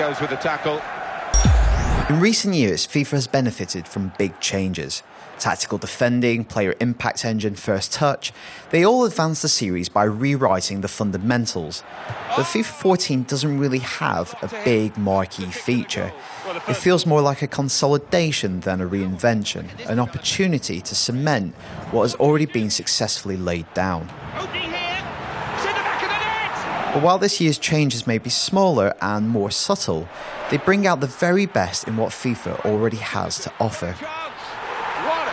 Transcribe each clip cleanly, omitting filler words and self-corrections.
goes with the tackle. In recent years, FIFA has benefited from big changes. Tactical defending, player impact engine, first touch, they all advance the series by rewriting the fundamentals. But FIFA 14 doesn't really have a big marquee feature. It feels more like a consolidation than a reinvention, an opportunity to cement what has already been successfully laid down. But while this year's changes may be smaller and more subtle, they bring out the very best in what FIFA already has to offer.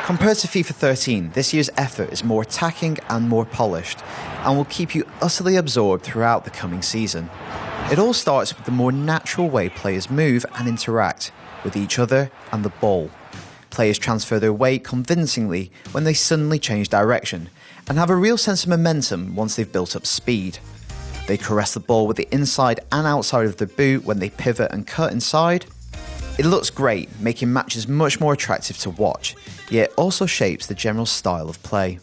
Compared to FIFA 13, this year's effort is more attacking and more polished, and will keep you utterly absorbed throughout the coming season. It all starts with the more natural way players move and interact with each other and the ball. Players transfer their weight convincingly when they suddenly change direction, and have a real sense of momentum once they've built up speed. They caress the ball with the inside and outside of the boot when they pivot and cut inside. It looks great, making matches much more attractive to watch, yet it also shapes the general style of play.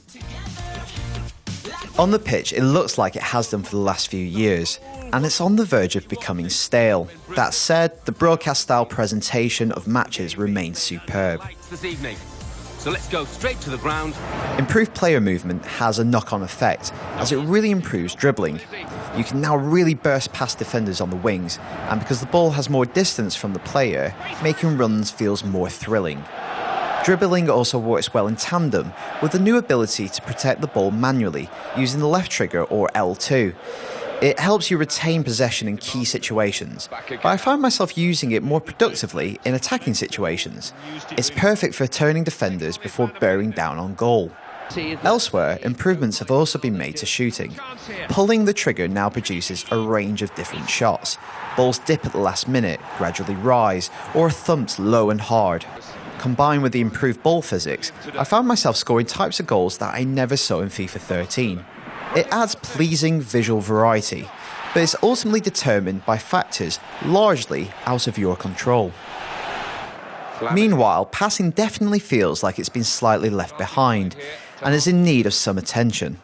On the pitch, it looks like it has done for the last few years, and it's on the verge of becoming stale. That said, the broadcast-style presentation of matches remains superb. So let's go straight to the ground. Improved player movement has a knock-on effect, as it really improves dribbling. You can now really burst past defenders on the wings, and because the ball has more distance from the player, making runs feels more thrilling. Dribbling also works well in tandem, with the new ability to protect the ball manually, using the left trigger or L2. It helps you retain possession in key situations, but I find myself using it more productively in attacking situations. It's perfect for turning defenders before bearing down on goal. Elsewhere, improvements have also been made to shooting. Pulling the trigger now produces a range of different shots. Balls dip at the last minute, gradually rise, or are thumped low and hard. Combined with the improved ball physics, I found myself scoring types of goals that I never saw in FIFA 13. It adds pleasing visual variety, but it's ultimately determined by factors largely out of your control. Meanwhile, passing definitely feels like it's been slightly left behind, and is in need of some attention.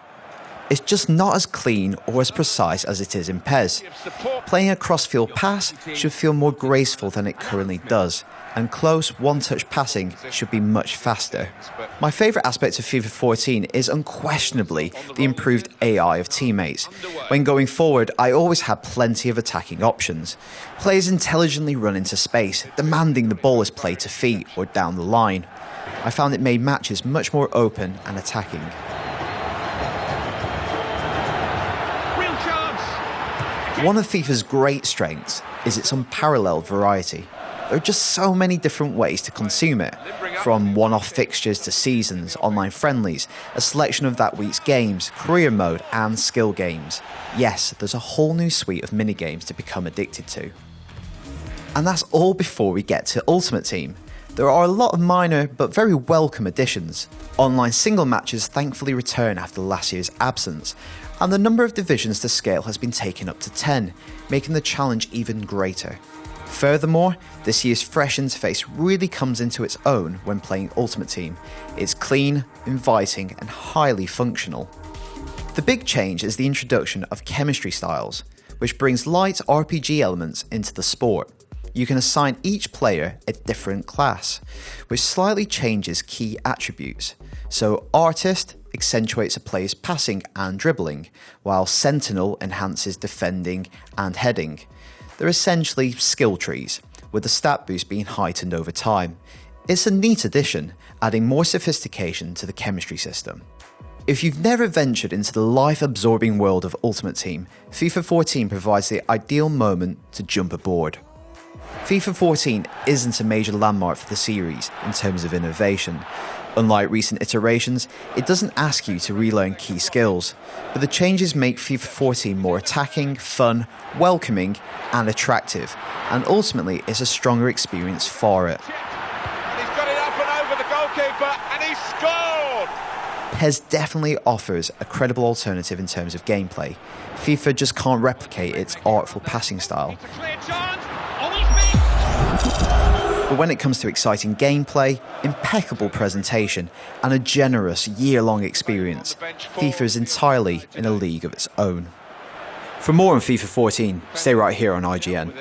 It's just not as clean or as precise as it is in PES. Playing a cross-field pass should feel more graceful than it currently does, and close, one-touch passing should be much faster. My favourite aspect of FIFA 14 is unquestionably the improved AI of teammates. When going forward, I always had plenty of attacking options. Players intelligently run into space, demanding the ball is played to feet or down the line. I found it made matches much more open and attacking. One of FIFA's great strengths is its unparalleled variety. There are just so many different ways to consume it, from one-off fixtures to seasons, online friendlies, a selection of that week's games, career mode and skill games. Yes, there's a whole new suite of minigames to become addicted to. And that's all before we get to Ultimate Team. There are a lot of minor but very welcome additions. Online single matches thankfully return after last year's absence, and the number of divisions to scale has been taken up to 10, making the challenge even greater. Furthermore, this year's fresh interface really comes into its own when playing Ultimate Team. It's clean, inviting, and highly functional. The big change is the introduction of chemistry styles, which brings light RPG elements into the sport. You can assign each player a different class, which slightly changes key attributes. So Artist accentuates a player's passing and dribbling, while Sentinel enhances defending and heading. They're essentially skill trees, with the stat boost being heightened over time. It's a neat addition, adding more sophistication to the chemistry system. If you've never ventured into the life-absorbing world of Ultimate Team, FIFA 14 provides the ideal moment to jump aboard. FIFA 14 isn't a major landmark for the series in terms of innovation. Unlike recent iterations, it doesn't ask you to relearn key skills, but the changes make FIFA 14 more attacking, fun, welcoming, and attractive, and ultimately is a stronger experience for it. And he's got it up and over the goalkeeper, and he scored! PES definitely offers a credible alternative in terms of gameplay. FIFA just can't replicate its artful passing style. But when it comes to exciting gameplay, impeccable presentation, and a generous year-long experience, FIFA is entirely in a league of its own. For more on FIFA 14, stay right here on IGN.